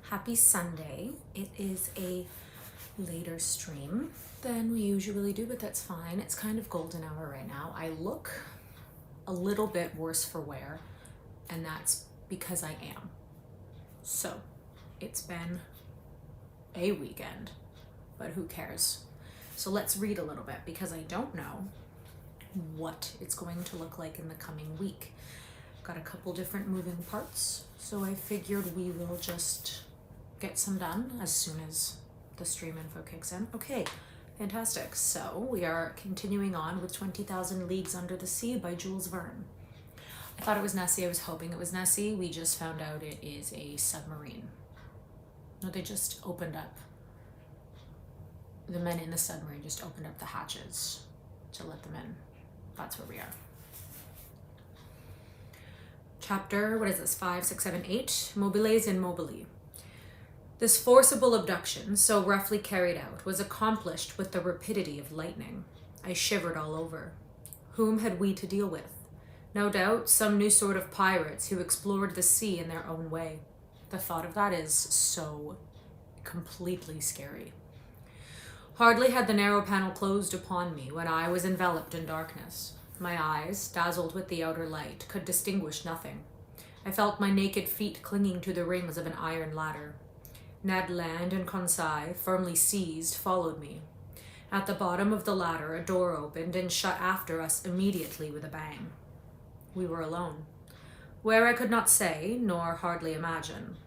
Happy Sunday. It is a later stream than we usually do, but that's fine. It's kind of golden hour right now. I look a little bit worse for wear, and that's because I am. So, it's been a weekend, but who cares? So let's read a little bit because I don't know what it's going to look like in the coming week. Got a couple different moving parts, so I figured we will just get some done as soon as the stream info kicks in. Okay, fantastic. So we are continuing on with 20,000 Leagues Under the Sea by Jules Verne. I thought it was Nessie. I was hoping it was Nessie. We just found out it is a submarine. No, they just opened up. The men in the submarine just opened up the hatches to let them in. That's where we are. Chapter, what is this, 5, 6, 7, 8? Mobiles in mobili. This forcible abduction, so roughly carried out, was accomplished with the rapidity of lightning. I shivered all over. Whom had we to deal with? No doubt, some new sort of pirates who explored the sea in their own way. The thought of that is so completely scary. Hardly had the narrow panel closed upon me when I was enveloped in darkness. My eyes, dazzled with the outer light, could distinguish nothing. I felt my naked feet clinging to the rings of an iron ladder. Ned Land and Conseil, firmly seized, followed me. At the bottom of the ladder, a door opened and shut after us immediately with a bang. We were alone. Where I could not say, nor hardly imagine.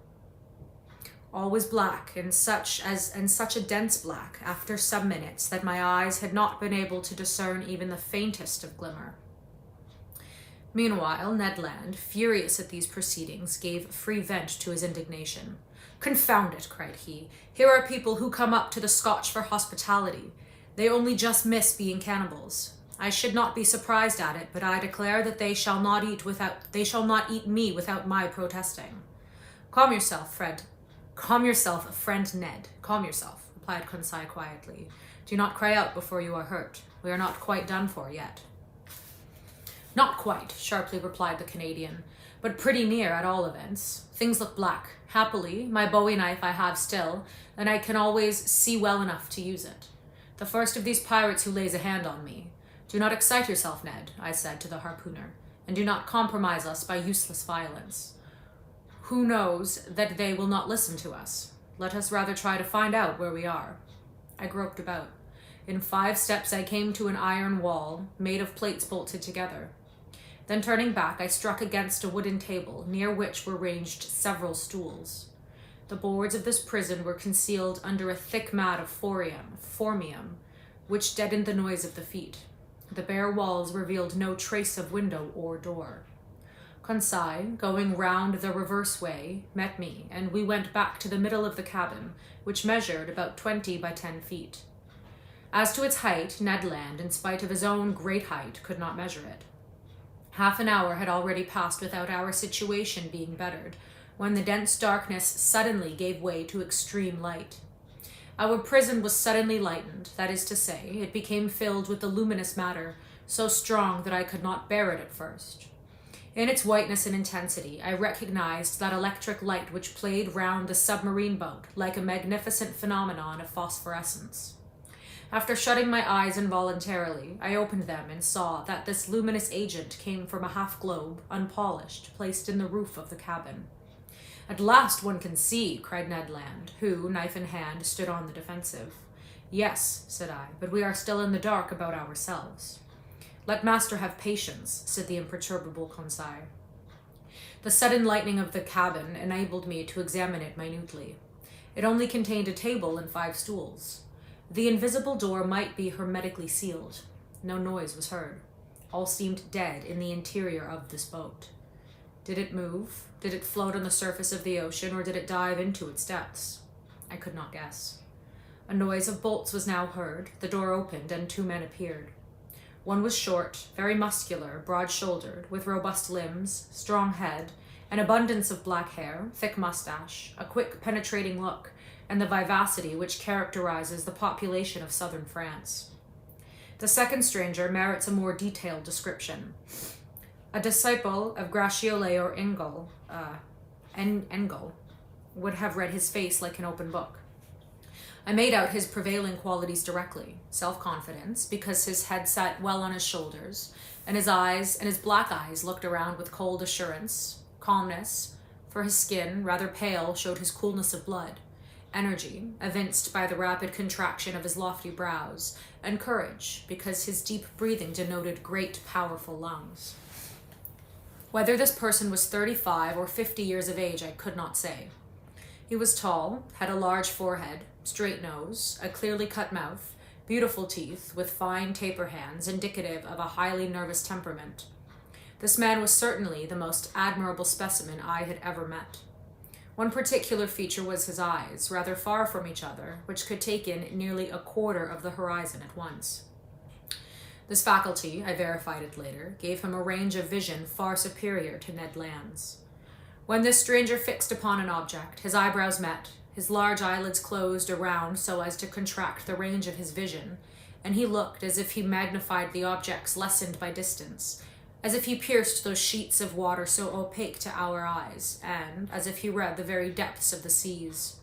All was black, and such a dense black, after some minutes, that my eyes had not been able to discern even the faintest of glimmer. Meanwhile, Ned Land, furious at these proceedings, gave free vent to his indignation. "Confound it," cried he. "Here are people who come up to the Scotch for hospitality. They only just miss being cannibals. I should not be surprised at it, but I declare that they shall not eat me without my protesting." Calm yourself, friend Ned. Calm yourself," replied Conseil quietly. "Do not cry out before you are hurt. We are not quite done for yet." "Not quite," sharply replied the Canadian, "but pretty near at all events. Things look black. Happily, my bowie knife I have still, and I can always see well enough to use it. The first of these pirates who lays a hand on me. Do not excite yourself, Ned," I said to the harpooner, "and do not compromise us by useless violence. Who knows that they will not listen to us? Let us rather try to find out where we are." I groped about. In 5 steps I came to an iron wall, made of plates bolted together. Then turning back, I struck against a wooden table, near which were ranged several stools. The boards of this prison were concealed under a thick mat of formium, which deadened the noise of the feet. The bare walls revealed no trace of window or door. Conseil, going round the reverse way, met me, and we went back to the middle of the cabin, which measured about 20 by 10 feet. As to its height, Ned Land, in spite of his own great height, could not measure it. Half an hour had already passed without our situation being bettered, when the dense darkness suddenly gave way to extreme light. Our prison was suddenly lightened, that is to say, it became filled with the luminous matter, so strong that I could not bear it at first. In its whiteness and intensity, I recognized that electric light which played round the submarine boat like a magnificent phenomenon of phosphorescence. After shutting my eyes involuntarily, I opened them and saw that this luminous agent came from a half-globe, unpolished, placed in the roof of the cabin. "At last one can see," cried Ned Land, who, knife in hand, stood on the defensive. "Yes," said I, "but we are still in the dark about ourselves." "Let master have patience," said the imperturbable Conseil. The sudden lighting of the cabin enabled me to examine it minutely. It only contained a table and 5 stools. The invisible door might be hermetically sealed. No noise was heard. All seemed dead in the interior of this boat. Did it move? Did it float on the surface of the ocean, or did it dive into its depths? I could not guess. A noise of bolts was now heard. The door opened, and 2 men appeared. One was short, very muscular, broad-shouldered, with robust limbs, strong head, an abundance of black hair, thick mustache, a quick, penetrating look, and the vivacity which characterizes the population of southern France. The second stranger merits a more detailed description. A disciple of Gratiolet or Engel, would have read his face like an open book. I made out his prevailing qualities directly. Self-confidence, because his head sat well on his shoulders, and his black eyes looked around with cold assurance. Calmness, for his skin, rather pale, showed his coolness of blood. Energy, evinced by the rapid contraction of his lofty brows, and courage, because his deep breathing denoted great, powerful lungs. Whether this person was 35 or 50 years of age, I could not say. He was tall, had a large forehead, straight nose, a clearly cut mouth, beautiful teeth, with fine taper hands, indicative of a highly nervous temperament. This man was certainly the most admirable specimen I had ever met. One particular feature was his eyes, rather far from each other, which could take in nearly a quarter of the horizon at once. This faculty, I verified it later, gave him a range of vision far superior to Ned Land's. When this stranger fixed upon an object, his eyebrows met, his large eyelids closed around so as to contract the range of his vision, and he looked as if he magnified the objects lessened by distance, as if he pierced those sheets of water so opaque to our eyes, and as if he read the very depths of the seas.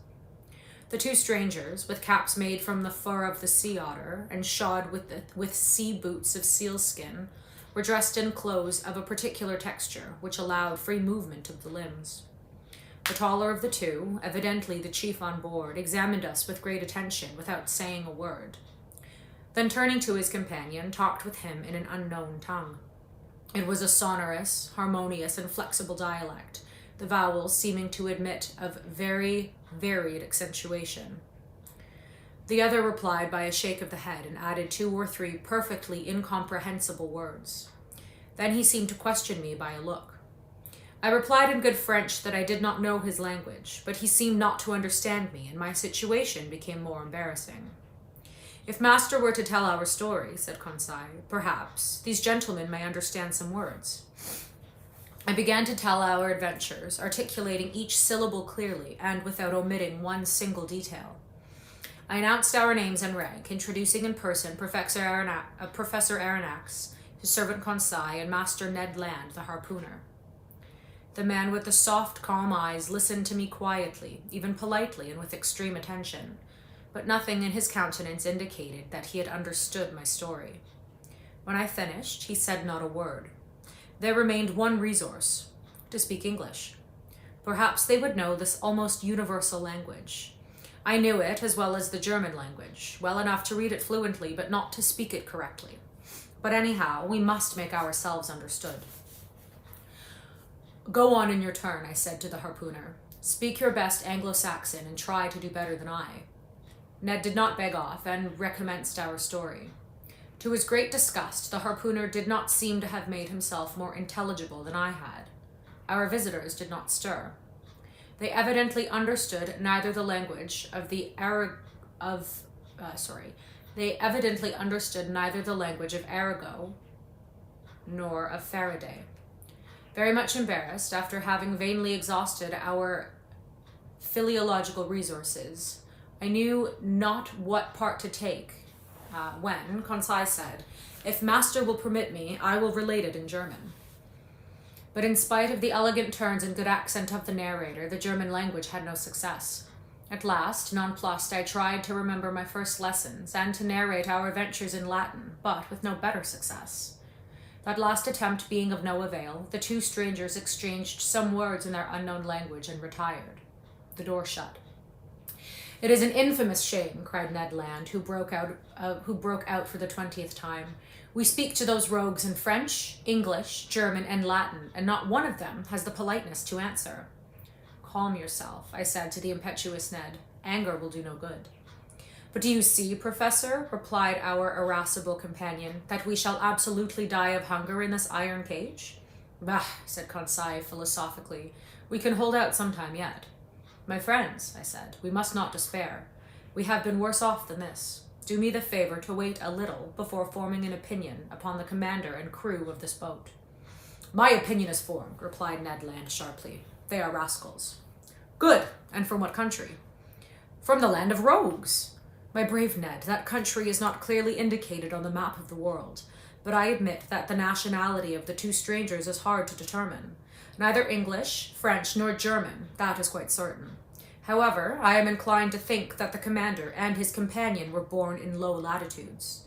The two strangers, with caps made from the fur of the sea otter and shod with sea boots of sealskin, were dressed in clothes of a particular texture, which allowed free movement of the limbs. The taller of the two, evidently the chief on board, examined us with great attention without saying a word. Then turning to his companion, talked with him in an unknown tongue. It was a sonorous, harmonious, and flexible dialect, the vowels seeming to admit of very varied accentuation. The other replied by a shake of the head and added 2 or 3 perfectly incomprehensible words. Then he seemed to question me by a look. I replied in good French that I did not know his language, but he seemed not to understand me, and my situation became more embarrassing. If master were to tell our story, said Conseil, perhaps these gentlemen may understand some words. I began to tell our adventures, articulating each syllable clearly and without omitting one single detail. I announced our names and rank, introducing in person Professor Aronnax, his servant Conseil, and Master Ned Land, the harpooner. The man with the soft, calm eyes listened to me quietly, even politely and with extreme attention, but nothing in his countenance indicated that he had understood my story. When I finished, he said not a word. There remained one resource, to speak English. Perhaps they would know this almost universal language. I knew it as well as the German language, well enough to read it fluently, but not to speak it correctly. But anyhow, we must make ourselves understood. Go on in your turn, I said to the harpooner. Speak your best Anglo-Saxon and try to do better than I. Ned did not beg off and recommenced our story. To his great disgust, the harpooner did not seem to have made himself more intelligible than I had. Our visitors did not stir. They evidently understood neither the language of Arago nor of Faraday. Very much embarrassed, after having vainly exhausted our philological resources, I knew not what part to take when Conseil said, "If master will permit me, I will relate it in German." But in spite of the elegant turns and good accent of the narrator, the German language had no success. At last, nonplussed, I tried to remember my first lessons and to narrate our adventures in Latin, but with no better success. That last attempt being of no avail, the two strangers exchanged some words in their unknown language and retired. The door shut. "It is an infamous shame," cried Ned Land, who broke out for the 20th time. "We speak to those rogues in French, English, German, and Latin, and not one of them has the politeness to answer." "Calm yourself," I said to the impetuous Ned. "Anger will do no good." "But do you see, Professor," replied our irascible companion, "that we shall absolutely die of hunger in this iron cage?" "Bah," said Conseil philosophically, "we can hold out some time yet." "My friends," I said, "we must not despair. We have been worse off than this. Do me the favor to wait a little before forming an opinion upon the commander and crew of this boat." "My opinion is formed," replied Ned Land sharply. "They are rascals." "Good! And from what country?" "From the land of rogues." "My brave Ned, that country is not clearly indicated on the map of the world, but I admit that the nationality of the two strangers is hard to determine. Neither English, French, nor German, that is quite certain. However, I am inclined to think that the commander and his companion were born in low latitudes.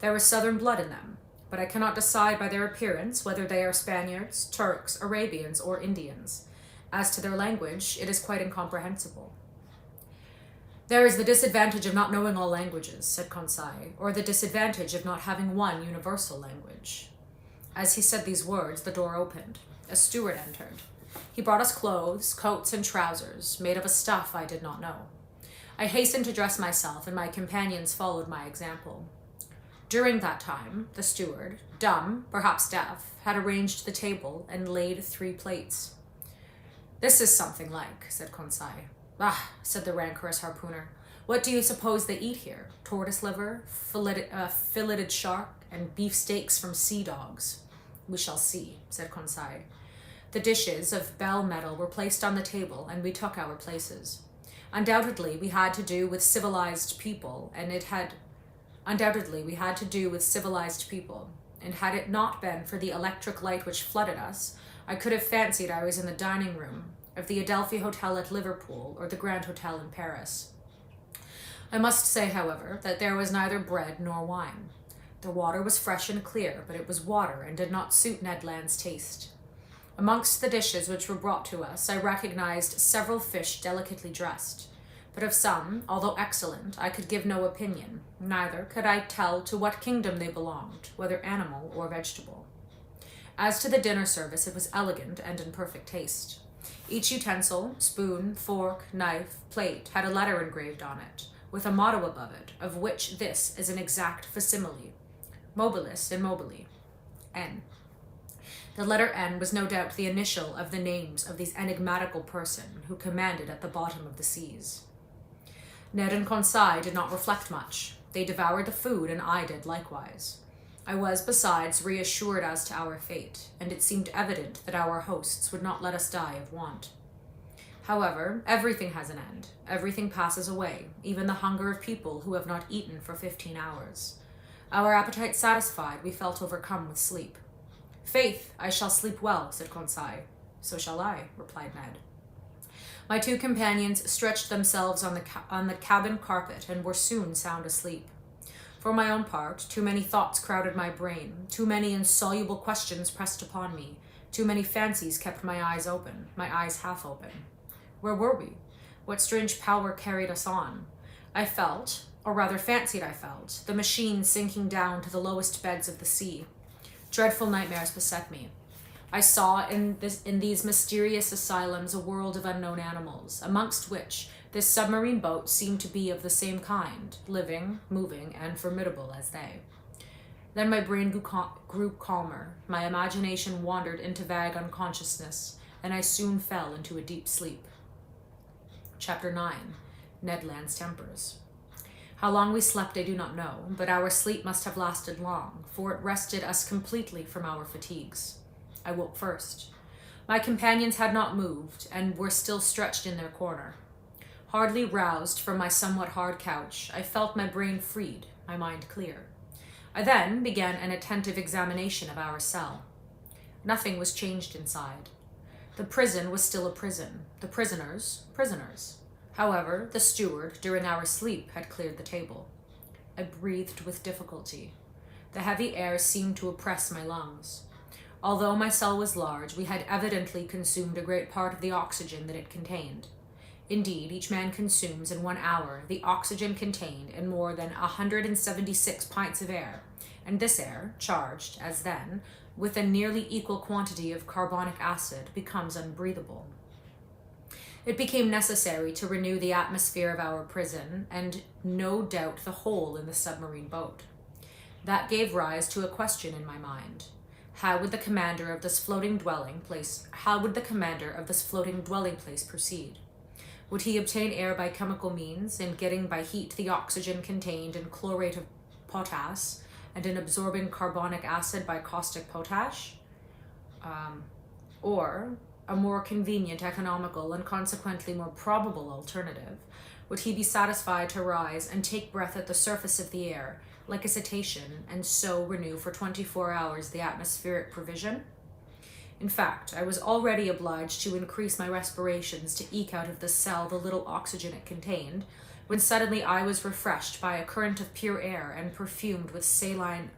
There was southern blood in them, but I cannot decide by their appearance whether they are Spaniards, Turks, Arabians, or Indians. As to their language, it is quite incomprehensible. There is the disadvantage of not knowing all languages, said Conseil, or the disadvantage of not having one universal language. As he said these words, the door opened. A steward entered. He brought us clothes, coats, and trousers, made of a stuff I did not know. I hastened to dress myself, and my companions followed my example. During that time, the steward, dumb, perhaps deaf, had arranged the table and laid 3 plates. "This is something like," said Conseil. "Ah," said the rancorous harpooner. "What do you suppose they eat here? Tortoise liver, filleted shark, and beefsteaks from sea dogs?" "We shall see," said Conseil. The dishes of bell metal were placed on the table, and we took our places. Undoubtedly, we had to do with civilized people, and had it not been for the electric light which flooded us, I could have fancied I was in the dining room of the Adelphi Hotel at Liverpool or the Grand Hotel in Paris. I must say, however, that there was neither bread nor wine. The water was fresh and clear, but it was water and did not suit Ned Land's taste. Amongst the dishes which were brought to us, I recognized several fish delicately dressed, but of some, although excellent, I could give no opinion, neither could I tell to what kingdom they belonged, whether animal or vegetable. As to the dinner service, it was elegant and in perfect taste. Each utensil, spoon, fork, knife, plate, had a letter engraved on it, with a motto above it, of which this is an exact facsimile: Mobilis in mobili, N. The letter N was no doubt the initial of the names of these enigmatical person who commanded at the bottom of the seas. Ned and Conseil did not reflect much. They devoured the food, and I did likewise. I was, besides, reassured as to our fate, and it seemed evident that our hosts would not let us die of want. However, everything has an end. Everything passes away, even the hunger of people who have not eaten for 15 hours. Our appetite satisfied, we felt overcome with sleep. "Faith, I shall sleep well," said Conseil. "So shall I," replied Ned. My 2 companions stretched themselves on the cabin carpet and were soon sound asleep. For my own part, too many thoughts crowded my brain, too many insoluble questions pressed upon me, too many fancies kept my eyes open, my eyes half open. Where were we? What strange power carried us on? I felt, or rather fancied I felt, the machine sinking down to the lowest beds of the sea. Dreadful nightmares beset me. I saw in these mysterious asylums a world of unknown animals, amongst which this submarine boat seemed to be of the same kind, living, moving, and formidable as they. Then my brain grew calmer, my imagination wandered into vague unconsciousness, and I soon fell into a deep sleep. Chapter 9. Ned Land's Tempers. How long we slept I do not know, but our sleep must have lasted long, for it rested us completely from our fatigues. I woke first. My companions had not moved, and were still stretched in their corner. Hardly roused from my somewhat hard couch, I felt my brain freed, my mind clear. I then began an attentive examination of our cell. Nothing was changed inside. The prison was still a prison, the prisoners, prisoners. However, the steward, during our sleep, had cleared the table. I breathed with difficulty. The heavy air seemed to oppress my lungs. Although my cell was large, we had evidently consumed a great part of the oxygen that it contained. Indeed, each man consumes in 1 hour the oxygen contained in more than 176 pints of air, and this air, charged, as then, with a nearly equal quantity of carbonic acid, becomes unbreathable. It became necessary to renew the atmosphere of our prison, and no doubt the whole in the submarine boat. That gave rise to a question in my mind. How would the commander of this floating dwelling place proceed? Would he obtain air by chemical means, in getting by heat the oxygen contained in chlorate of potass, and in absorbing carbonic acid by caustic potash? Or, a more convenient, economical, and consequently more probable alternative, would he be satisfied to rise and take breath at the surface of the air, like a cetacean, and so renew for 24 hours the atmospheric provision? In fact, I was already obliged to increase my respirations to eke out of the cell the little oxygen it contained, when suddenly I was refreshed by a current of pure air and perfumed with saline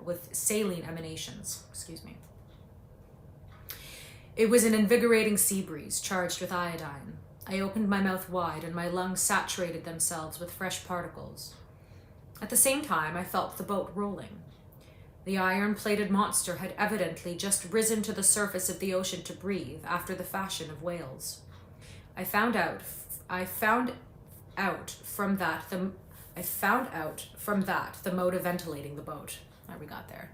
emanations. It was an invigorating sea breeze charged with iodine. I opened my mouth wide, and my lungs saturated themselves with fresh particles. At the same time, I felt the boat rolling. The iron-plated monster had evidently just risen to the surface of the ocean to breathe, after the fashion of whales. I found out from that the mode of ventilating the boat. There, we got there.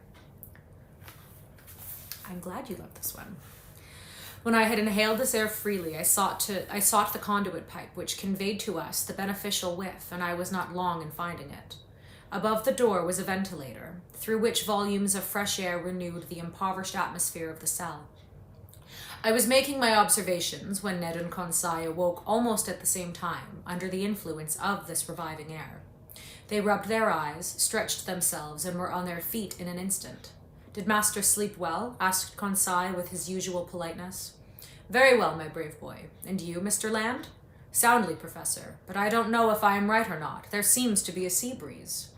I'm glad you love this one. When I had inhaled this air freely, I sought the conduit pipe, which conveyed to us the beneficial whiff, and I was not long in finding it. Above the door was a ventilator, through which volumes of fresh air renewed the impoverished atmosphere of the cell. I was making my observations when Ned and Conseil awoke almost at the same time, under the influence of this reviving air. They rubbed their eyes, stretched themselves, and were on their feet in an instant. "Did master sleep well?" asked Conseil with his usual politeness. "Very well, my brave boy. And you, Mr. Land?" "Soundly, Professor, but I don't know if I am right or not. There seems to be a sea breeze."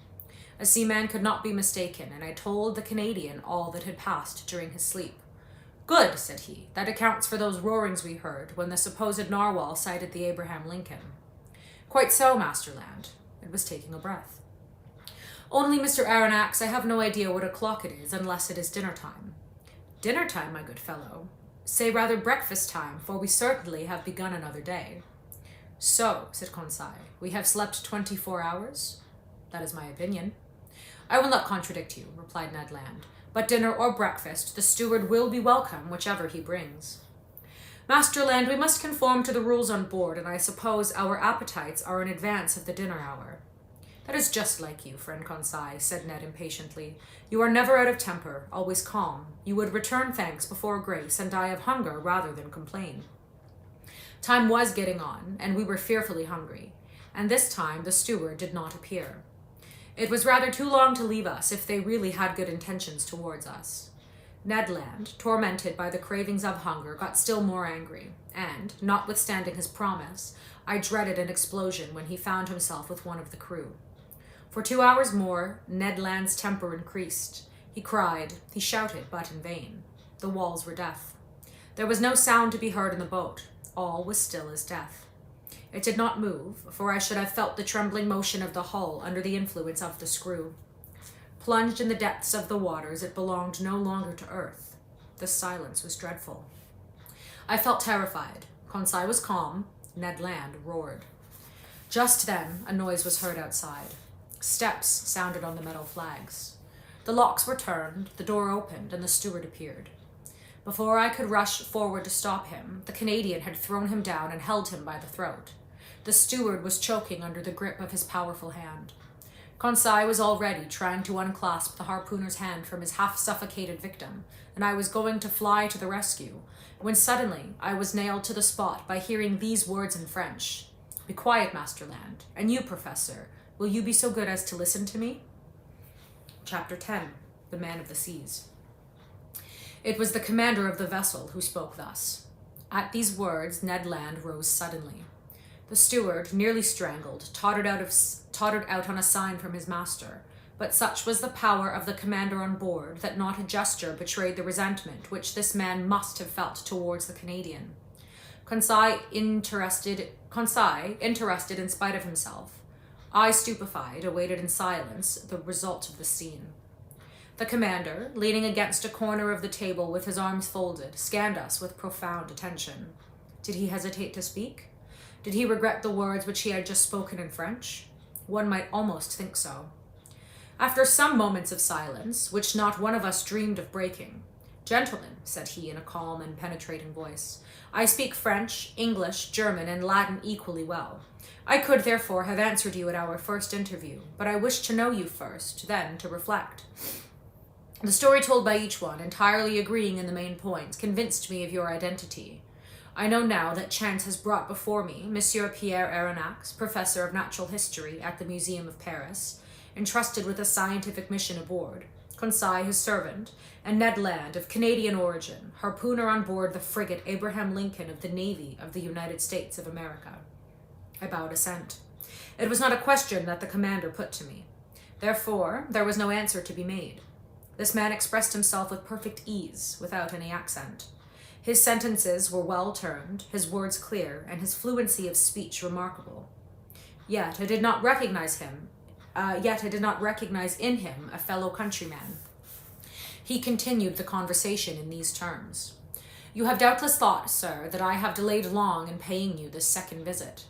A seaman could not be mistaken, and I told the Canadian all that had passed during his sleep. "Good," said he. "That accounts for those roarings we heard when the supposed narwhal sighted the Abraham Lincoln." "Quite so, Master Land." It was taking a breath. "Only, Mr. Aronnax, I have no idea what o'clock it is, unless it is dinner time." "Dinner time, my good fellow? Say rather breakfast time, for we certainly have begun another day." "So," said Conseil, "we have slept 24 hours? That is my opinion." "I will not contradict you," replied Ned Land. "But dinner or breakfast, the steward will be welcome, whichever he brings." "Master Land, we must conform to the rules on board, and I suppose our appetites are in advance of the dinner hour." "That is just like you, friend Conseil," said Ned impatiently. "You are never out of temper, always calm. You would return thanks before grace, and die of hunger rather than complain." Time was getting on, and we were fearfully hungry, and this time the steward did not appear. It was rather too long to leave us if they really had good intentions towards us. Ned Land, tormented by the cravings of hunger, got still more angry, and, notwithstanding his promise, I dreaded an explosion when he found himself with one of the crew. For 2 hours more, Ned Land's temper increased. He cried, he shouted, but in vain. The walls were deaf. There was no sound to be heard in the boat. All was still as death. It did not move, for I should have felt the trembling motion of the hull under the influence of the screw. Plunged in the depths of the waters, it belonged no longer to earth. The silence was dreadful. I felt terrified. Conseil was calm. Ned Land roared. Just then, a noise was heard outside. Steps sounded on the metal flags. The locks were turned, the door opened, and the steward appeared. Before I could rush forward to stop him, the Canadian had thrown him down and held him by the throat. The steward was choking under the grip of his powerful hand. Conseil was already trying to unclasp the harpooner's hand from his half-suffocated victim, and I was going to fly to the rescue, when suddenly I was nailed to the spot by hearing these words in French. "Be quiet, Master Land. And you, Professor, will you be so good as to listen to me?" Chapter 10. The Man of the Seas. It was the commander of the vessel who spoke thus. At these words, Ned Land rose suddenly. The steward, nearly strangled, tottered out on a sign from his master, but such was the power of the commander on board that not a gesture betrayed the resentment which this man must have felt towards the Canadian. Conseil interested in spite of himself. I, stupefied, awaited in silence the result of the scene. The commander, leaning against a corner of the table with his arms folded, scanned us with profound attention. Did he hesitate to speak? Did he regret the words which he had just spoken in French? One might almost think so. After some moments of silence, which not one of us dreamed of breaking, "Gentlemen," said he in a calm and penetrating voice, "I speak French, English, German, and Latin equally well. I could, therefore, have answered you at our first interview, but I wish to know you first, then to reflect. The story told by each one, entirely agreeing in the main points, convinced me of your identity. I know now that chance has brought before me Monsieur Pierre Aronnax, Professor of Natural History at the Museum of Paris, entrusted with a scientific mission aboard, Conseil, his servant, and Ned Land, of Canadian origin, harpooner on board the frigate Abraham Lincoln of the Navy of the United States of America. I bowed assent. It was not a question that the commander put to me. Therefore, there was no answer to be made. This man expressed himself with perfect ease, without any accent. His sentences were well turned, his words clear, and his fluency of speech remarkable. Yet I did not recognize in him a fellow countryman. He continued the conversation in these terms. You have doubtless thought, sir, that I have delayed long in paying you this second visit.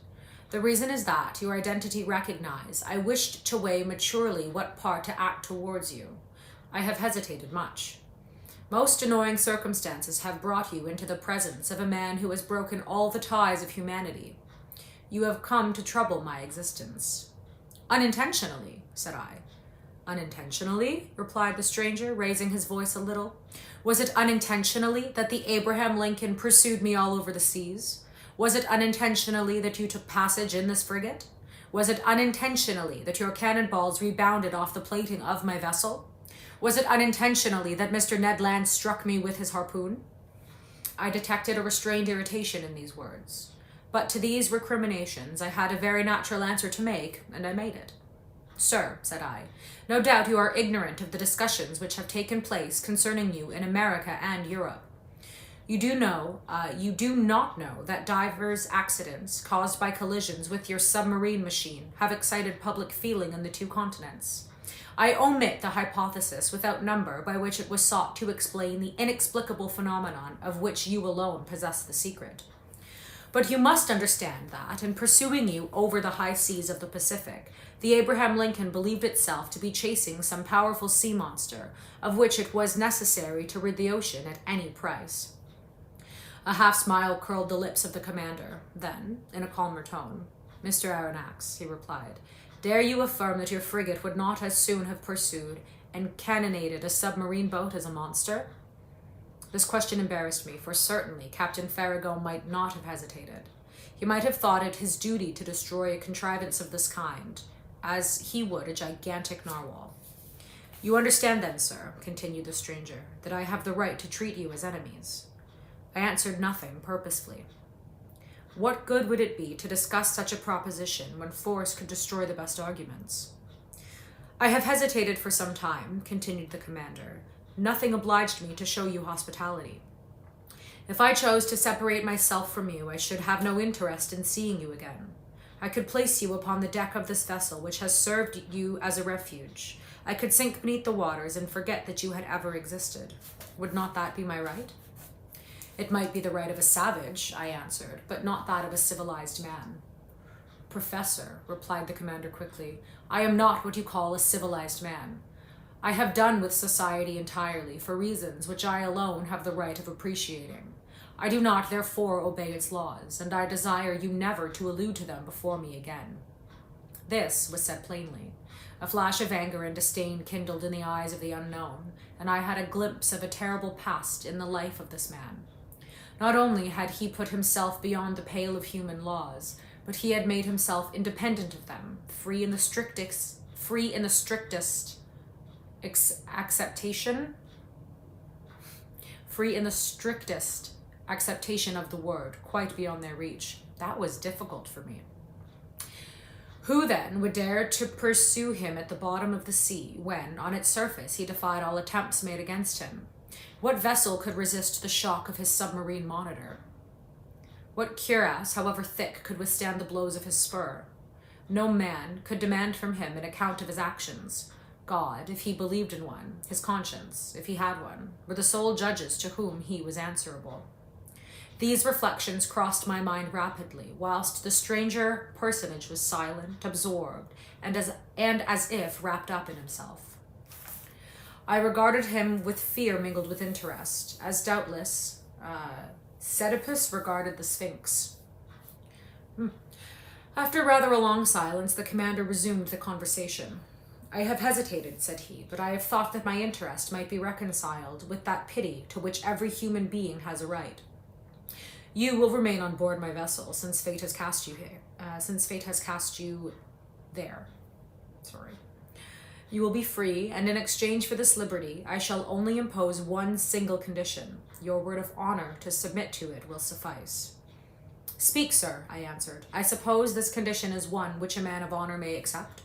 The reason is that, your identity recognized, I wished to weigh maturely what part to act towards you. I have hesitated much. Most annoying circumstances have brought you into the presence of a man who has broken all the ties of humanity. You have come to trouble my existence. Unintentionally, said I. Unintentionally, replied the stranger, raising his voice a little. Was it unintentionally that the Abraham Lincoln pursued me all over the seas? Was it unintentionally that you took passage in this frigate? Was it unintentionally that your cannonballs rebounded off the plating of my vessel? Was it unintentionally that Mr. Ned Land struck me with his harpoon? I detected a restrained irritation in these words. But to these recriminations I had a very natural answer to make, and I made it. Sir, said I, no doubt you are ignorant of the discussions which have taken place concerning you in America and Europe. You do not know that divers accidents caused by collisions with your submarine machine have excited public feeling in the two continents. I omit the hypothesis without number by which it was sought to explain the inexplicable phenomenon of which you alone possess the secret. But you must understand that, in pursuing you over the high seas of the Pacific, the Abraham Lincoln believed itself to be chasing some powerful sea monster, of which it was necessary to rid the ocean at any price. A half-smile curled the lips of the commander. Then, in a calmer tone, Mr. Aronnax, he replied, dare you affirm that your frigate would not as soon have pursued and cannonaded a submarine boat as a monster? This question embarrassed me, for certainly Captain Farragut might not have hesitated. He might have thought it his duty to destroy a contrivance of this kind, as he would a gigantic narwhal. You understand then, sir, continued the stranger, that I have the right to treat you as enemies. I answered nothing purposefully. What good would it be to discuss such a proposition when force could destroy the best arguments? I have hesitated for some time, continued the commander. Nothing obliged me to show you hospitality. If I chose to separate myself from you, I should have no interest in seeing you again. I could place you upon the deck of this vessel which has served you as a refuge. I could sink beneath the waters and forget that you had ever existed. Would not that be my right? It might be the right of a savage, I answered, but not that of a civilized man. Professor, replied the commander quickly, I am not what you call a civilized man. I have done with society entirely, for reasons which I alone have the right of appreciating. I do not, therefore, obey its laws, and I desire you never to allude to them before me again. This was said plainly. A flash of anger and disdain kindled in the eyes of the unknown, and I had a glimpse of a terrible past in the life of this man. Not only had he put himself beyond the pale of human laws, but he had made himself independent of them, free in the strictest acceptation of the word, quite beyond their reach. That was difficult for me. Who then would dare to pursue him at the bottom of the sea when, on its surface, he defied all attempts made against him? What vessel could resist the shock of his submarine monitor? What cuirass, however thick, could withstand the blows of his spur? No man could demand from him an account of his actions. God, if he believed in one, his conscience, if he had one, were the sole judges to whom he was answerable. These reflections crossed my mind rapidly, whilst the stranger personage was silent, absorbed, and as if wrapped up in himself. I regarded him with fear mingled with interest, as doubtless Oedipus regarded the Sphinx. After rather a long silence, the commander resumed the conversation. I have hesitated, said he, but I have thought that my interest might be reconciled with that pity to which every human being has a right. You will remain on board my vessel, since fate has cast you here. There. You will be free, and in exchange for this liberty, I shall only impose one single condition. Your word of honor to submit to it will suffice." "Speak, sir," I answered. "I suppose this condition is one which a man of honor may accept?"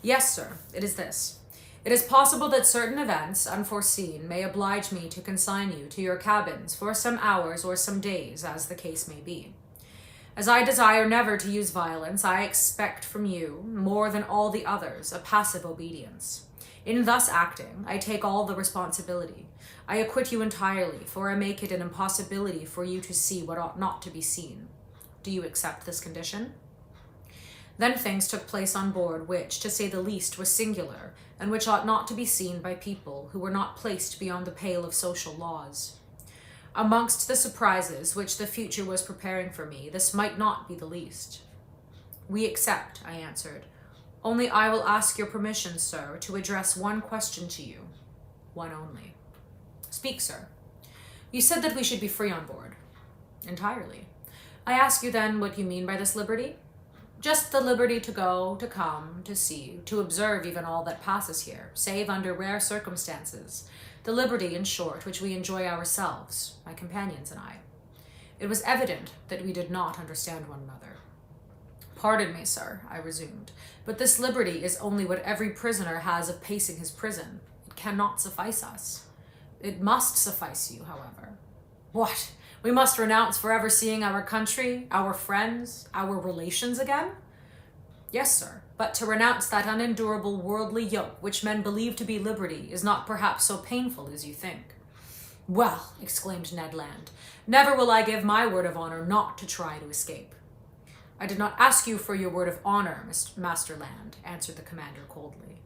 "Yes, sir, it is this. It is possible that certain events, unforeseen, may oblige me to consign you to your cabins for some hours or some days, as the case may be. As I desire never to use violence, I expect from you, more than all the others, a passive obedience. In thus acting, I take all the responsibility. I acquit you entirely, for I make it an impossibility for you to see what ought not to be seen. Do you accept this condition?" Then things took place on board which, to say the least, were singular, and which ought not to be seen by people who were not placed beyond the pale of social laws. Amongst the surprises which the future was preparing for me, this might not be the least. "We accept," I answered. "Only I will ask your permission, sir, to address one question to you. One only." "Speak, sir." "You said that we should be free on board." "Entirely." "I ask you then what you mean by this liberty?" "Just the liberty to go, to come, to see, to observe even all that passes here, save under rare circumstances. The liberty, in short, which we enjoy ourselves, my companions and I." It was evident that we did not understand one another. "Pardon me, sir," I resumed, "but this liberty is only what every prisoner has of pacing his prison. It cannot suffice us." "It must suffice you, however." "What? We must renounce forever seeing our country, our friends, our relations again?" "Yes, sir, but to renounce that unendurable worldly yoke which men believe to be liberty is not perhaps so painful as you think." "Well," exclaimed Ned Land, "never will I give my word of honor not to try to escape." "I did not ask you for your word of honor, Master Land," answered the commander coldly.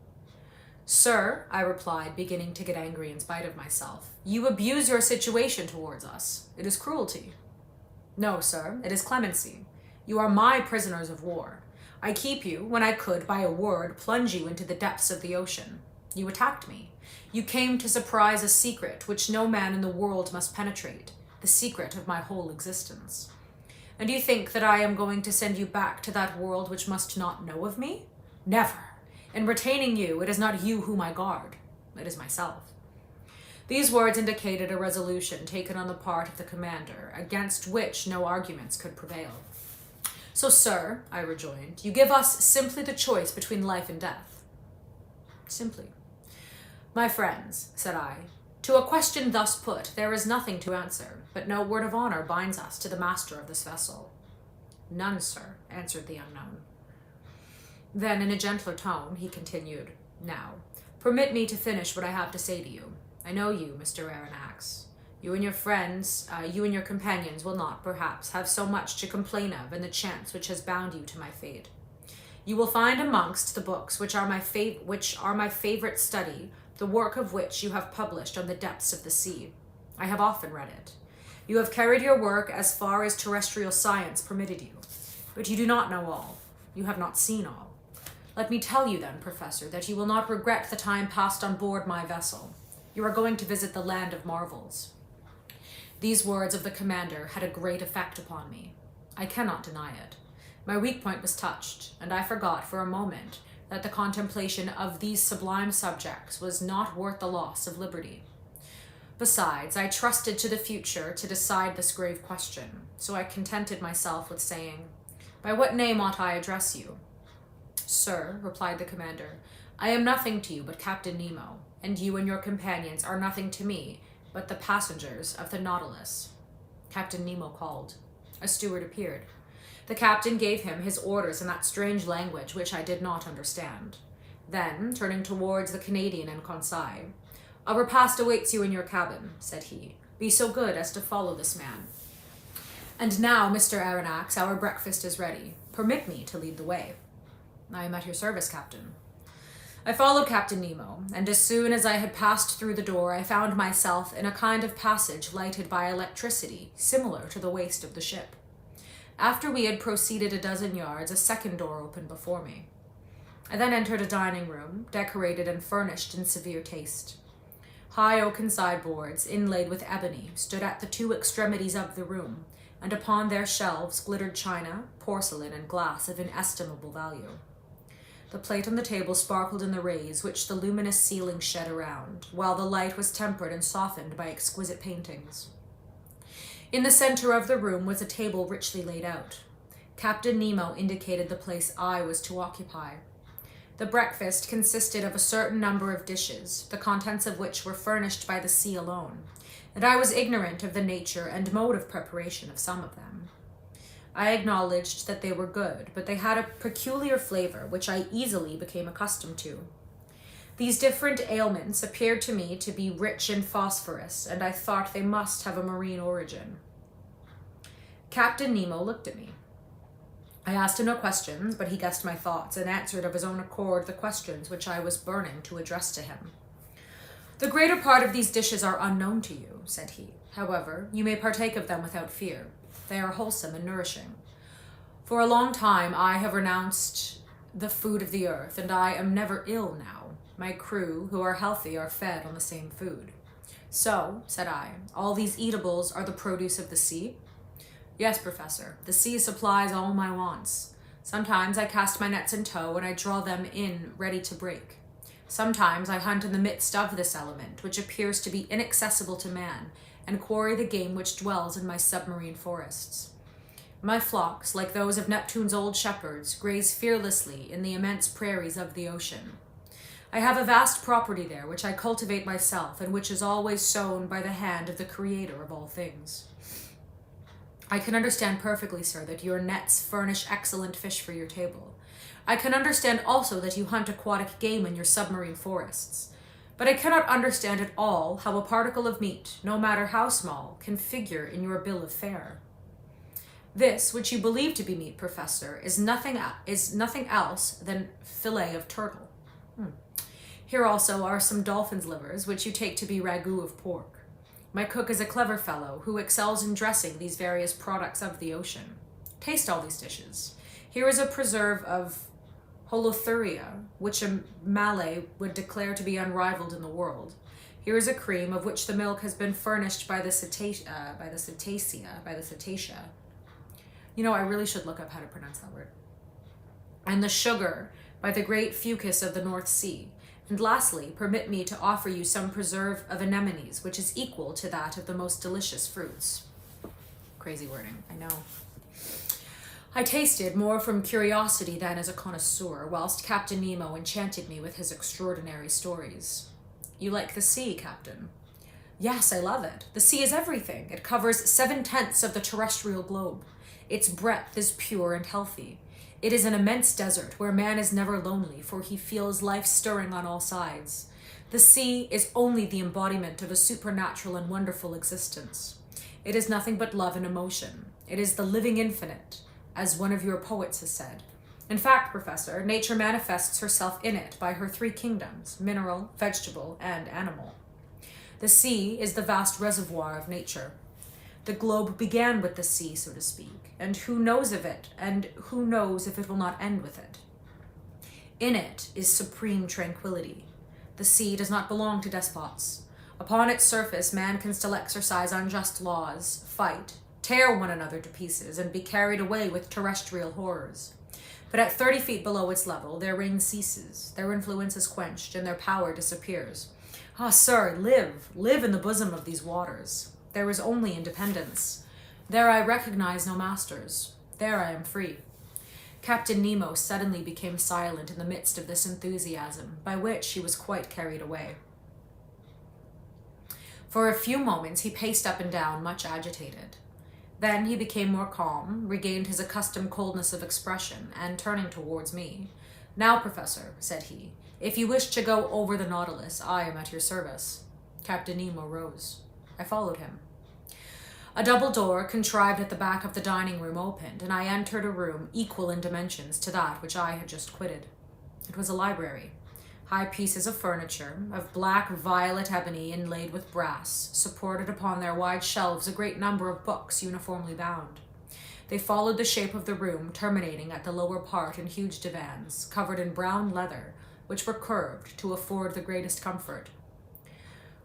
"Sir," I replied, beginning to get angry in spite of myself, "you abuse your situation towards us. It is cruelty." "No, sir, it is clemency. You are my prisoners of war. I keep you, when I could, by a word, plunge you into the depths of the ocean. You attacked me. You came to surprise a secret which no man in the world must penetrate, the secret of my whole existence. And you think that I am going to send you back to that world which must not know of me? Never. In retaining you, it is not you whom I guard. It is myself." These words indicated a resolution taken on the part of the commander, against which no arguments could prevail. "So, sir," I rejoined, "you give us simply the choice between life and death?" "Simply." "My friends," said I, "to a question thus put, there is nothing to answer, but no word of honor binds us to the master of this vessel." "None, sir," answered the unknown. Then, in a gentler tone, he continued, "Now, permit me to finish what I have to say to you. I know you, Mr. Aronnax. You and your companions will not, perhaps, have so much to complain of in the chance which has bound you to my fate. You will find amongst the books which are my favorite study, the work of which you have published on the depths of the sea. I have often read it. You have carried your work as far as terrestrial science permitted you, but you do not know all. You have not seen all. Let me tell you then, Professor, that you will not regret the time passed on board my vessel. You are going to visit the land of marvels." These words of the commander had a great effect upon me. I cannot deny it. My weak point was touched, and I forgot for a moment that the contemplation of these sublime subjects was not worth the loss of liberty. Besides, I trusted to the future to decide this grave question, so I contented myself with saying, "By what name ought I address you?" "Sir," replied the commander, "I am nothing to you but Captain Nemo, and you and your companions are nothing to me but the passengers of the Nautilus." Captain Nemo called. A steward appeared. The captain gave him his orders in that strange language which I did not understand. Then, turning towards the Canadian and Conseil, "A repast awaits you in your cabin," said he. "Be so good as to follow this man. And now, Mr. Aronnax, our breakfast is ready. Permit me to lead the way." "I am at your service, Captain." I followed Captain Nemo, and as soon as I had passed through the door, I found myself in a kind of passage lighted by electricity, similar to the waist of the ship. After we had proceeded a dozen yards, a second door opened before me. I then entered a dining room, decorated and furnished in severe taste. High oaken sideboards, inlaid with ebony, stood at the two extremities of the room, and upon their shelves glittered china, porcelain, and glass of inestimable value. The plate on the table sparkled in the rays which the luminous ceiling shed around, while the light was tempered and softened by exquisite paintings. In the center of the room was a table richly laid out. Captain Nemo indicated the place I was to occupy. The breakfast consisted of a certain number of dishes, the contents of which were furnished by the sea alone, and I was ignorant of the nature and mode of preparation of some of them. I acknowledged that they were good, but they had a peculiar flavor which I easily became accustomed to. These different ailments appeared to me to be rich in phosphorus, and I thought they must have a marine origin. Captain Nemo looked at me. I asked him no questions, but he guessed my thoughts and answered of his own accord the questions which I was burning to address to him. "The greater part of these dishes are unknown to you," said he. "However, you may partake of them without fear. They are wholesome and nourishing. For a long time I have renounced the food of the earth, and I am never ill now. My crew, who are healthy, are fed on the same food." "So," said I, "all these eatables are the produce of the sea?" "Yes, Professor. The sea supplies all my wants. Sometimes I cast my nets in tow, and I draw them in ready to break. Sometimes I hunt in the midst of this element, which appears to be inaccessible to man, and quarry the game which dwells in my submarine forests. My flocks, like those of Neptune's old shepherds, graze fearlessly in the immense prairies of the ocean. I have a vast property there, which I cultivate myself, and which is always sown by the hand of the Creator of all things. I can understand perfectly, sir, that your nets furnish excellent fish for your table. I can understand also that you hunt aquatic game in your submarine forests. But I cannot understand at all how a particle of meat, no matter how small, can figure in your bill of fare. This, which you believe to be meat, Professor, is nothing else than fillet of turtle. Here also are some dolphin's livers, which you take to be ragout of pork. My cook is a clever fellow who excels in dressing these various products of the ocean. Taste all these dishes. Here is a preserve of Holothuria, which a Malay would declare to be unrivaled in the world. Here is a cream of which the milk has been furnished by the cetacea. You know, I really should look up how to pronounce that word. And the sugar by the great fucus of the North Sea. And lastly, permit me to offer you some preserve of anemones, which is equal to that of the most delicious fruits. Crazy wording, I know. I tasted more from curiosity than as a connoisseur, whilst Captain Nemo enchanted me with his extraordinary stories. "You like the sea, Captain?" "Yes, I love it. The sea is everything. It covers 7/10 of the terrestrial globe. Its breadth is pure and healthy. It is an immense desert where man is never lonely, for he feels life stirring on all sides. The sea is only the embodiment of a supernatural and wonderful existence. It is nothing but love and emotion. It is the living infinite, as one of your poets has said. In fact, Professor, nature manifests herself in it by her 3 kingdoms, mineral, vegetable, and animal. The sea is the vast reservoir of nature. The globe began with the sea, so to speak, and who knows of it, and who knows if it will not end with it? In it is supreme tranquility. The sea does not belong to despots. Upon its surface, man can still exercise unjust laws, fight, tear one another to pieces, and be carried away with terrestrial horrors. But at 30 feet below its level, their reign ceases, their influence is quenched, and their power disappears. Ah, sir, live in the bosom of these waters. There is only independence. There I recognize no masters. There I am free." Captain Nemo suddenly became silent in the midst of this enthusiasm, by which he was quite carried away. For a few moments he paced up and down, much agitated. Then he became more calm, regained his accustomed coldness of expression, and turning towards me, "Now, Professor," said he, "if you wish to go over the Nautilus, I am at your service." Captain Nemo rose. I followed him. A double door contrived at the back of the dining room opened, and I entered a room equal in dimensions to that which I had just quitted. It was a library. High pieces of furniture, of black violet ebony inlaid with brass, supported upon their wide shelves a great number of books uniformly bound. They followed the shape of the room, terminating at the lower part in huge divans, covered in brown leather, which were curved to afford the greatest comfort.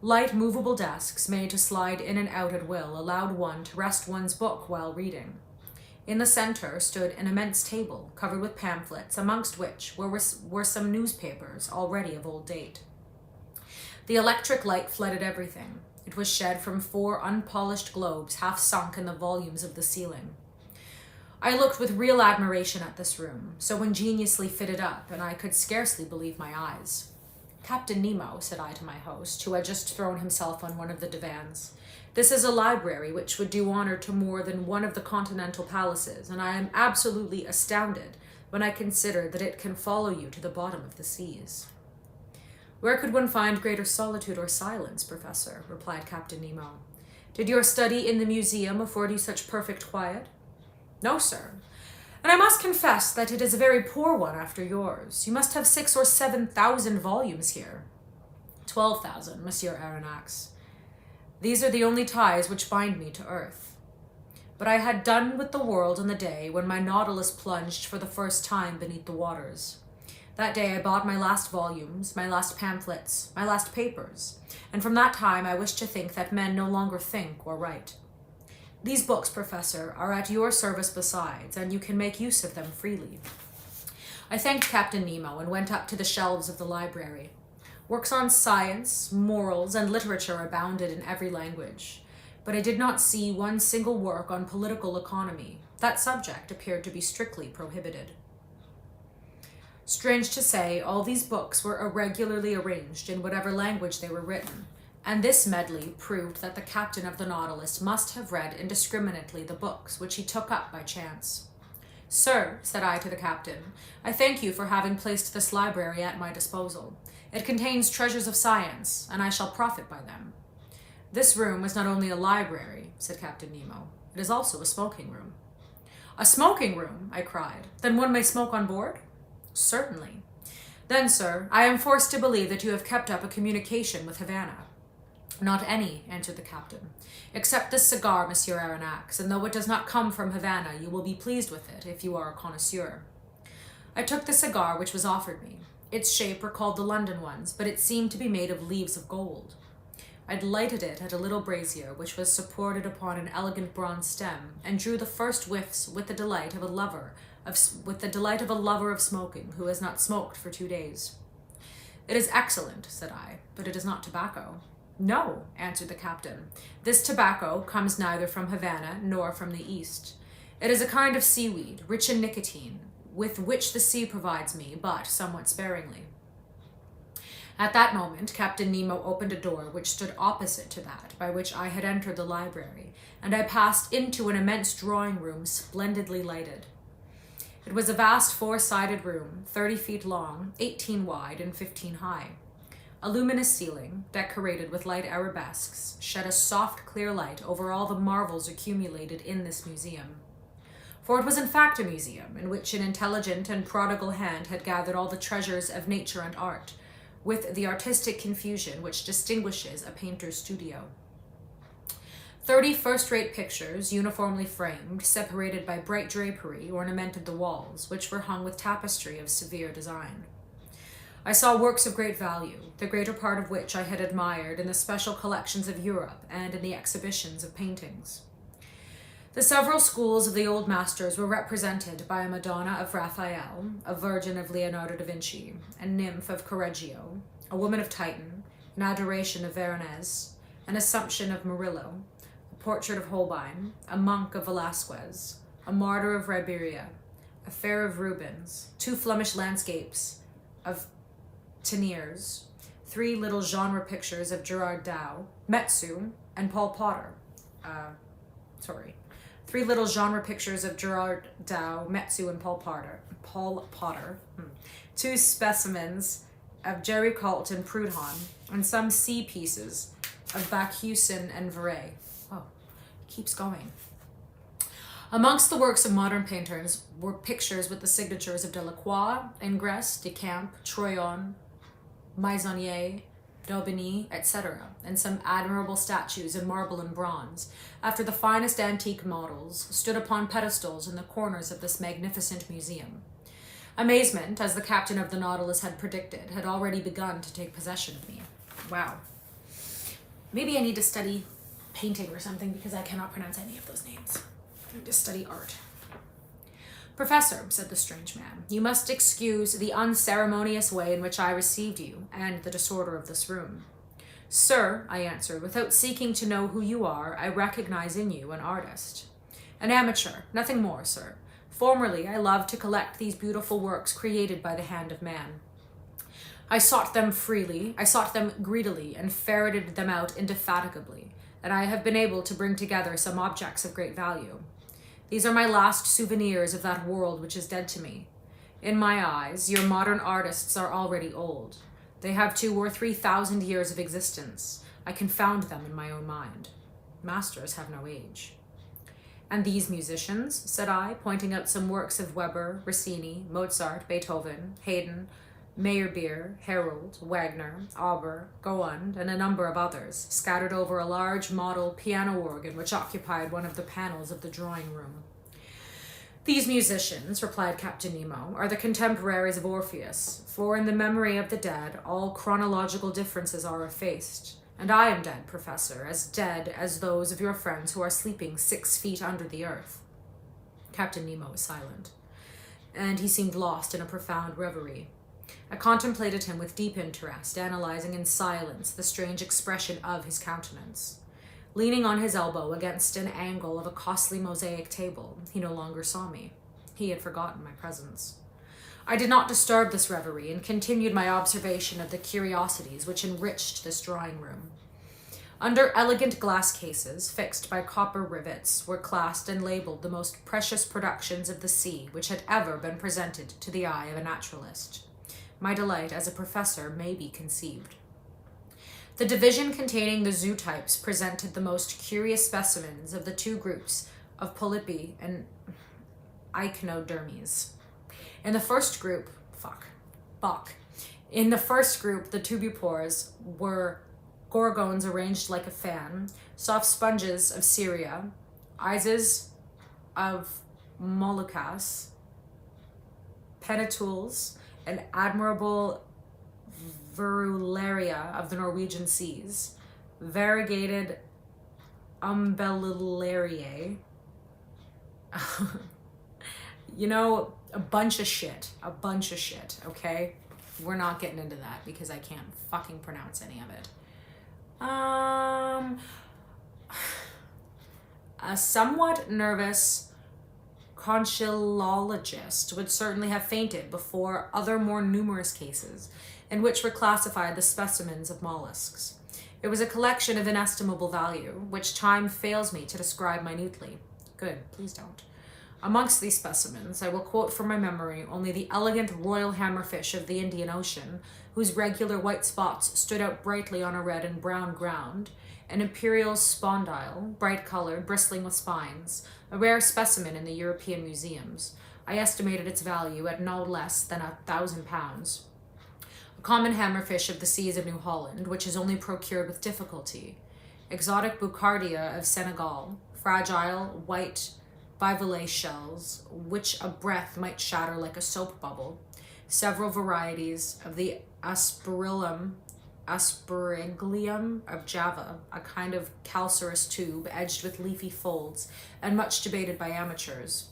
Light movable desks, made to slide in and out at will, allowed one to rest one's book while reading. In the center stood an immense table covered with pamphlets, amongst which were some newspapers already of old date. The electric light flooded everything. It was shed from 4 unpolished globes half sunk in the volumes of the ceiling. I looked with real admiration at this room, so ingeniously fitted up, and I could scarcely believe my eyes. "Captain Nemo," said I to my host, who had just thrown himself on one of the divans, "this is a library which would do honor to more than one of the continental palaces, and I am absolutely astounded when I consider that it can follow you to the bottom of the seas." "Where could one find greater solitude or silence, Professor?" replied Captain Nemo. "Did your study in the museum afford you such perfect quiet?" "No, sir. And I must confess that it is a very poor one after yours. You must have 6,000 or 7,000 volumes here." 12,000, Monsieur Aronnax. "These are the only ties which bind me to earth." But I had done with the world on the day when my Nautilus plunged for the first time beneath the waters. That day I bought my last volumes, my last pamphlets, my last papers, and from that time I wish to think that men no longer think or write. These books, Professor, are at your service besides, and you can make use of them freely. I thanked Captain Nemo and went up to the shelves of the library. Works on science, morals, and literature abounded in every language, but I did not see one single work on political economy. That subject appeared to be strictly prohibited. Strange to say, all these books were irregularly arranged in whatever language they were written, and this medley proved that the captain of the Nautilus must have read indiscriminately the books which he took up by chance. "Sir," said I to the captain, "I thank you for having placed this library at my disposal. It contains treasures of science, and I shall profit by them." "This room is not only a library," said Captain Nemo, "it is also a smoking room." "A smoking room?" I cried. "Then one may smoke on board?" "Certainly." "Then, sir, I am forced to believe that you have kept up a communication with Havana." "Not any," answered the captain, "except this cigar, Monsieur Aronnax, and though it does not come from Havana, you will be pleased with it if you are a connoisseur." I took the cigar which was offered me. Its shape recalled the London ones, but it seemed to be made of leaves of gold. I lighted it at a little brazier which was supported upon an elegant bronze stem, and drew the first whiffs with the delight of a lover of smoking who has not smoked for 2 days. "It is excellent," said I, "but it is not tobacco." "No," answered the captain. "This tobacco comes neither from Havana nor from the East. It is a kind of seaweed, rich in nicotine, with which the sea provides me, but somewhat sparingly." At that moment, Captain Nemo opened a door which stood opposite to that by which I had entered the library, and I passed into an immense drawing room splendidly lighted. It was a vast 4-sided room, 30 feet long, 18 wide, and 15 high. A luminous ceiling, decorated with light arabesques, shed a soft, clear light over all the marvels accumulated in this museum. For it was in fact a museum in which an intelligent and prodigal hand had gathered all the treasures of nature and art, with the artistic confusion which distinguishes a painter's studio. 30 first-rate pictures, uniformly framed, separated by bright drapery, ornamented the walls, which were hung with tapestry of severe design. I saw works of great value, the greater part of which I had admired in the special collections of Europe and in the exhibitions of paintings. The several schools of the old masters were represented by a Madonna of Raphael, a Virgin of Leonardo da Vinci, a Nymph of Correggio, a Woman of Titan, an Adoration of Veronese, an Assumption of Murillo, a Portrait of Holbein, a Monk of Velasquez, a Martyr of Ribeira, a Fair of Rubens, 2 Flemish landscapes of Teniers, 3 little genre pictures of Gerard Dow, Metsu, and Paul Potter. 3 little genre pictures of Gerard Dow, Metsu, and Paul Potter. 2 specimens of Géricault and Proudhon, and some sea pieces of Bakhuysen and Verne. Oh, it keeps going. Amongst the works of modern painters were pictures with the signatures of Delacroix, Ingres, Decamps, Troyon, Meissonier, Daubigny, etc., and some admirable statues in marble and bronze, after the finest antique models, stood upon pedestals in the corners of this magnificent museum. Amazement, as the captain of the Nautilus had predicted, had already begun to take possession of me. Wow. Maybe I need to study painting or something because I cannot pronounce any of those names. I need to study art. Professor, said the strange man, you must excuse the unceremonious way in which I received you, and the disorder of this room. Sir, I answered, without seeking to know who you are, I recognize in you an artist. An amateur, nothing more, sir. Formerly, I loved to collect these beautiful works created by the hand of man. I sought them freely, I sought them greedily, and ferreted them out indefatigably, and I have been able to bring together some objects of great value. These are my last souvenirs of that world which is dead to me. In my eyes, your modern artists are already old. They have 2,000 or 3,000 years of existence. I confound them in my own mind. Masters have no age. And these musicians, said I, pointing out some works of Weber, Rossini, Mozart, Beethoven, Haydn, Meyerbeer, Herold, Wagner, Auber, Gound, and a number of others, scattered over a large model piano organ which occupied one of the panels of the drawing room. These musicians, replied Captain Nemo, are the contemporaries of Orpheus, for in the memory of the dead all chronological differences are effaced. And I am dead, Professor, as dead as those of your friends who are sleeping 6 feet under the earth. Captain Nemo was silent, and he seemed lost in a profound reverie. I contemplated him with deep interest, analyzing in silence the strange expression of his countenance. Leaning on his elbow against an angle of a costly mosaic table, he no longer saw me. He had forgotten my presence. I did not disturb this reverie and continued my observation of the curiosities which enriched this drawing room. Under elegant glass cases, fixed by copper rivets, were classed and labeled the most precious productions of the sea which had ever been presented to the eye of a naturalist. My delight as a professor may be conceived. The division containing the zootypes presented the most curious specimens of the 2 groups of polypi and echinodermes. In the first group, In the first group, the tubipores were gorgons arranged like a fan, soft sponges of Syria, ises of Moluccas, penatules, and admirable Verularia of the Norwegian seas, variegated Umbellariae. A bunch of shit, okay? We're not getting into that because I can't fucking pronounce any of it. A somewhat nervous conchilologist would certainly have fainted before other more numerous cases in which were classified the specimens of mollusks. It was a collection of inestimable value, which time fails me to describe minutely. Good, please don't. Amongst these specimens, I will quote from my memory only the elegant royal hammerfish of the Indian Ocean, whose regular white spots stood out brightly on a red and brown ground, an imperial spondyle, bright-colored, bristling with spines, a rare specimen in the European museums. I estimated its value at no less than £1,000. A common hammerfish of the seas of New Holland, which is only procured with difficulty. Exotic Bucardia of Senegal, fragile, white, bivalve shells, which a breath might shatter like a soap bubble. Several varieties of the aspergillum of Java, a kind of calcareous tube edged with leafy folds, and much debated by amateurs.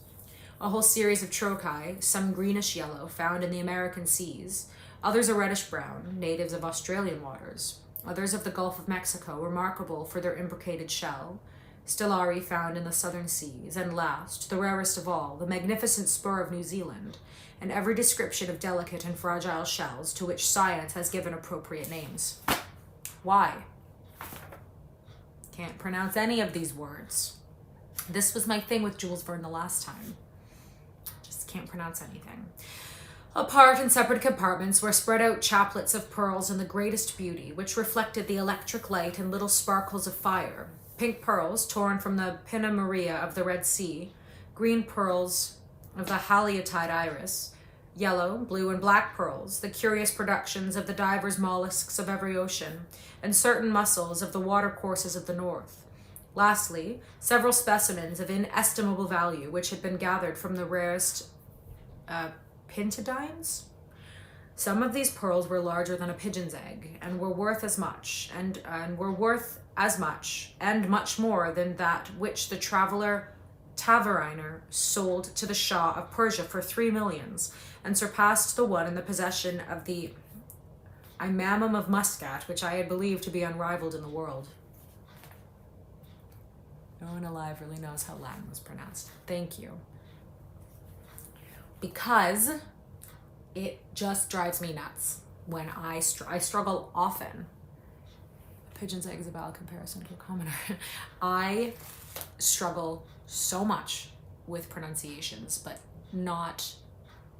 A whole series of trochai, some greenish yellow, found in the American seas, others a reddish-brown, natives of Australian waters, others of the Gulf of Mexico, remarkable for their imbricated shell, stellari found in the southern seas, and last, the rarest of all, the magnificent spur of New Zealand, and every description of delicate and fragile shells to which science has given appropriate names. Why? Can't pronounce any of these words. This was my thing with Jules Verne the last time. Just can't pronounce anything. Apart in separate compartments were spread out chaplets of pearls in the greatest beauty, which reflected the electric light in little sparkles of fire. Pink pearls torn from the Pinna Maria of the Red Sea, green pearls of the Haliotide iris, yellow, blue, and black pearls, the curious productions of the divers mollusks of every ocean, and certain mussels of the watercourses of the north. Lastly, several specimens of inestimable value which had been gathered from the rarest pintadines. Some of these pearls were larger than a pigeon's egg, and were worth as much, and much more than that which the traveler Taveriner sold to the Shah of Persia for 3 millions and surpassed the one in the possession of the Imam of Muscat, which I had believed to be unrivaled in the world. No one alive really knows how Latin was pronounced. Thank you. Because it just drives me nuts when I struggle often. A pigeon's egg is a valid comparison to a commoner. I struggle so much with pronunciations, but not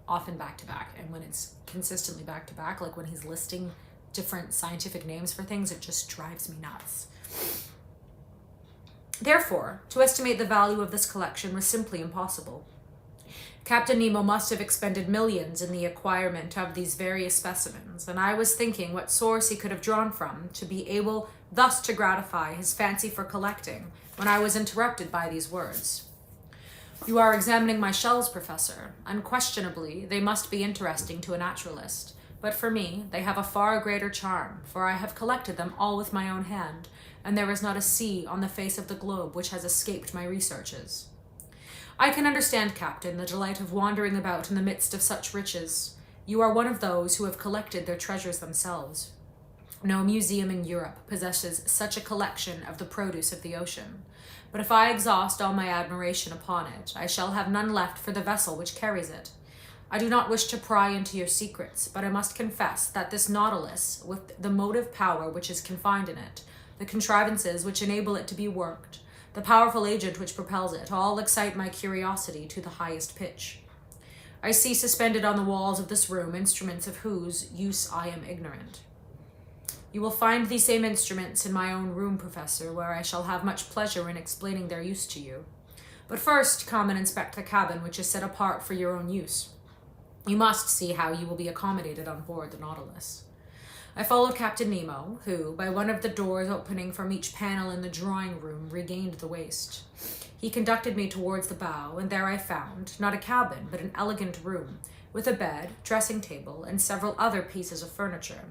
often back to back. And when it's consistently back to back, like when he's listing different scientific names for things, it just drives me nuts. Therefore, to estimate the value of this collection was simply impossible. Captain Nemo must have expended millions in the acquirement of these various specimens, and I was thinking what source he could have drawn from to be able thus to gratify his fancy for collecting, when I was interrupted by these words. "You are examining my shells, Professor. Unquestionably, they must be interesting to a naturalist, but for me, they have a far greater charm, for I have collected them all with my own hand, and there is not a sea on the face of the globe which has escaped my researches. I can understand, Captain, the delight of wandering about in the midst of such riches. You are one of those who have collected their treasures themselves. No museum in Europe possesses such a collection of the produce of the ocean. But if I exhaust all my admiration upon it, I shall have none left for the vessel which carries it. I do not wish to pry into your secrets, but I must confess that this Nautilus, with the motive power which is confined in it, the contrivances which enable it to be worked, the powerful agent which propels it, all excite my curiosity to the highest pitch. I see suspended on the walls of this room instruments of whose use I am ignorant. You will find these same instruments in my own room, Professor, where I shall have much pleasure in explaining their use to you. But first, come and inspect the cabin which is set apart for your own use. You must see how you will be accommodated on board the Nautilus." I followed Captain Nemo, who, by one of the doors opening from each panel in the drawing room, regained the waist. He conducted me towards the bow, and there I found, not a cabin, but an elegant room, with a bed, dressing table, and several other pieces of furniture.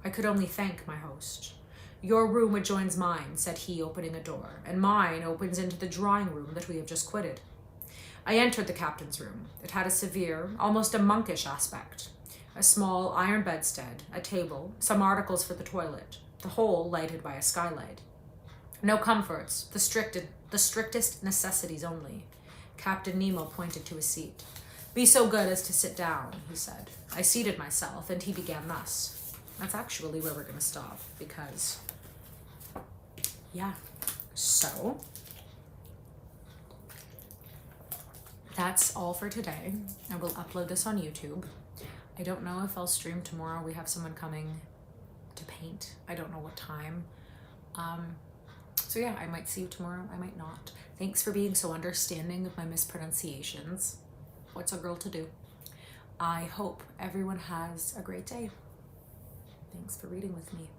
I could only thank my host. "Your room adjoins mine," said he, opening a door, "and mine opens into the drawing room that we have just quitted." I entered the captain's room. It had a severe, almost a monkish aspect. A small iron bedstead, a table, some articles for the toilet, the whole lighted by a skylight. No comforts, the strictest necessities only. Captain Nemo pointed to a seat. "Be so good as to sit down," he said. I seated myself, and he began thus. That's actually where we're going to stop, because, yeah. So, that's all for today. I will upload this on YouTube. I don't know if I'll stream tomorrow. We have someone coming to paint. I don't know what time. So yeah, I might see you tomorrow. I might not. Thanks for being so understanding of my mispronunciations. What's a girl to do? I hope everyone has a great day. Thanks for reading with me.